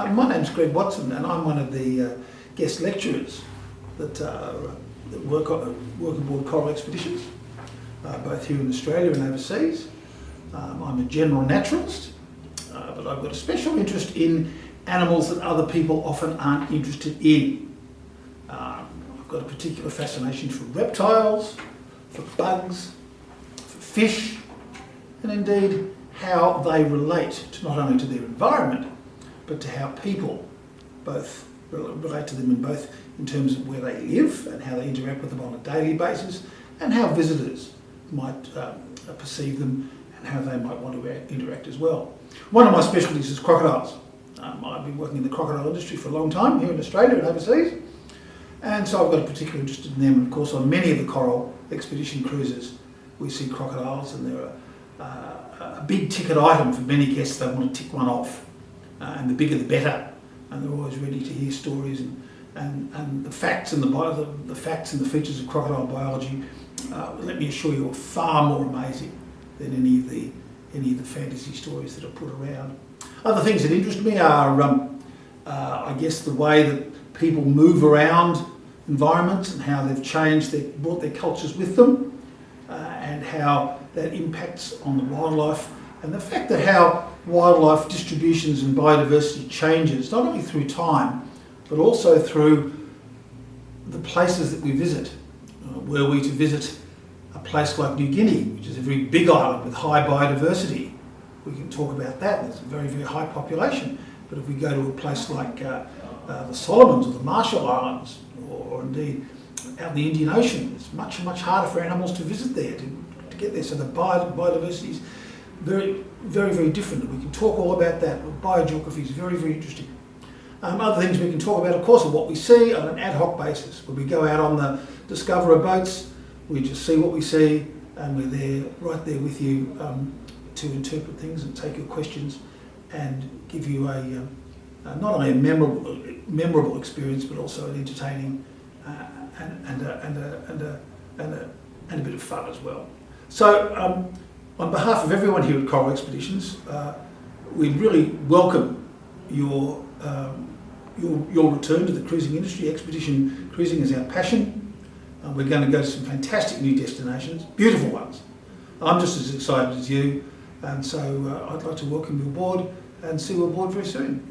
My name's Greg Watson, and I'm one of the guest lecturers that work aboard Coral Expeditions, both here in Australia and overseas. I'm a general naturalist, but I've got a special interest in animals that other people often aren't interested in. I've got a particular fascination for reptiles, for bugs, for fish, and indeed how they relate to not only to their environment, but to how people both relate to them in terms of where they live and how they interact with them on a daily basis, and how visitors might perceive them and how they might want to interact as well. One of my specialties is crocodiles. I've been working in the crocodile industry for a long time here in Australia and overseas, and so I've got a particular interest in them. Of course, on many of the Coral Expedition cruises we see crocodiles, and they're a big ticket item for many guests. They want to tick one off, and the bigger the better, and they're always ready to hear stories and the facts and the facts and the features of crocodile biology. Let me assure you, are far more amazing than any of the fantasy stories that are put around. Other things that interest me are, I guess, the way that people move around environments and how they've changed, brought their cultures with them, and how that impacts on the wildlife, and the fact that how wildlife distributions and biodiversity changes, not only through time, but also through the places that we visit. Were we to visit a place like New Guinea, which is a very big island with high biodiversity, we can talk about that. There's a very, very high population. But if we go to a place like the Solomons or the Marshall Islands, or indeed out in the Indian Ocean, it's much, much harder for animals to visit there, to get there. So the biodiversity is very, very, very different. We can talk all about that. Biogeography is very, very interesting. Other things we can talk about, of course, are what we see on an ad hoc basis. When we go out on the Discoverer boats, we just see what we see, and we're there, right there with you, to interpret things and take your questions and give you not only a memorable experience, but also an entertaining and a bit of fun as well. So, on behalf of everyone here at Coral Expeditions, we really welcome your return to the cruising industry. Expedition cruising is our passion. We're going to go to some fantastic new destinations, beautiful ones. I'm just as excited as you, and so I'd like to welcome you aboard and see you aboard very soon.